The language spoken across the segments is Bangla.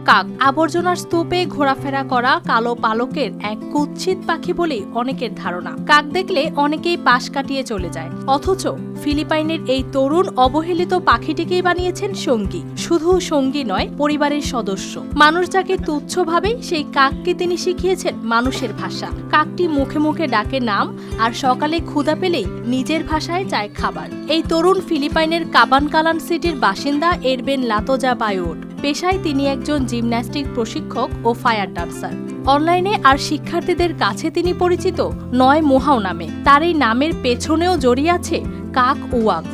কাক আবর্জনার স্তূপে ঘোরাফেরা করা কালো পালকের এক কুৎসিত পাখি বলেই অনেকের ধারণা। কাক দেখলে অনেকেই পাশ কাটিয়ে চলে যায়, অথচ ফিলিপাইনের এই তরুণ অবহেলিত পাখিটিকেই বানিয়েছেন সঙ্গী। শুধু সঙ্গী নয়, পরিবারের সদস্য। মানুষ যাকে তুচ্ছ ভাবে, সেই কাককে তিনি শিখিয়েছেন মানুষের ভাষা। কাকটি মুখে মুখে ডাকে নাম, আর সকালে ক্ষুধা পেলেই নিজের ভাষায় চায় খাবার। এই তরুণ ফিলিপাইনের কাবানকালান সিটির বাসিন্দা এরবেন লাতোজা বায়োট। পেশায় তিনি একজন জিমন্যাস্টিক প্রশিক্ষক ও ফায়ার ডান্সার। অনলাইনে আর শিক্ষার্থীদের কাছে তিনি পরিচিত নয় মোহাও নামে। তার এই নামের পেছনেও জড়িয়ে আছে কাক উয়াক।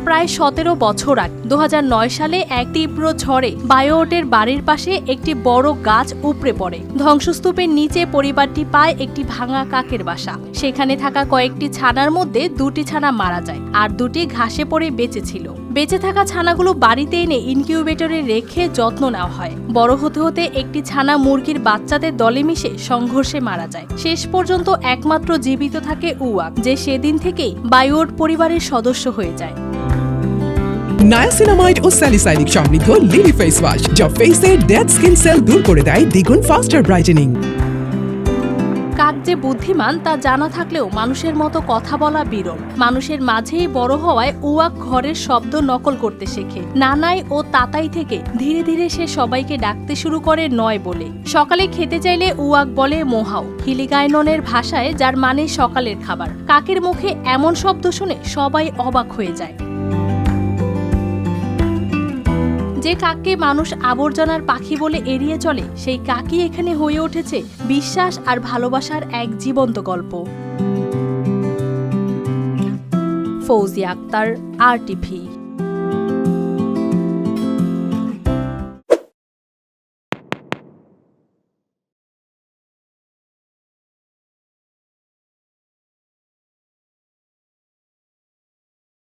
প্রায় 17 বছর আগে 2009 সালে এক তীব্র ঝড়ে বায়োটের বাড়ির পাশে একটি বড় গাছ উপড়ে পড়ে। ধ্বংসস্তূপের নিচে পরিবারটি পায় একটি ভাঙা কাকের বাসা। সেখানে থাকা কয়েকটি ছানার মধ্যে 2টি ছানা মারা যায়, আর 2টি ঘাসে পড়ে বেঁচে ছিল। বেঁচে থাকা ছানাগুলো বাড়িতে এনে ইনকিউবেটরে রেখে যত্ন নেওয়া হয়। বড় হতে হতে একটি ছানা মুরগির বাচ্চাদের দলে মিশে সংঘর্ষে মারা যায়। শেষ পর্যন্ত একমাত্র জীবিত থাকে উয়াক, যে সেদিন থেকেই বায়োট পরিবারের সদস্য হয়ে যায়। নায়াসিনামাইড ও স্যালিসাইলিক সমৃদ্ধ লিলি ফেস ওয়াশ, যা ফেসের ডেড স্কিন সেল দূর করে দেয় দ্বিগুণ ফাস্টার ব্রাইটেনিং। কাক যে বুদ্ধিমান তা জানা থাকলেও মানুষের মতো কথা বলা বিরল। মানুষের মাঝেই বড় হওয়ায় উয়াক ঘরের শব্দ নকল করতে শেখে। নানাই ও তাতাই থেকে ধীরে ধীরে সে সবাইকে ডাকতে শুরু করে নয় বলে। সকালে খেতে চাইলে উয়াক বলে মোহাও, হিলিগাইননের ভাষায়, যার মানে সকালের খাবার। কাকের মুখে এমন শব্দ শুনে সবাই অবাক হয়ে যায়। যে কাককে মানুষ আবর্জনার পাখি বলে এড়িয়ে চলে, সেই কাকই এখানে হয়ে উঠেছে বিশ্বাস আর ভালোবাসার এক জীবন্ত গল্প। ফৌজিয়া আক্তার, RTV।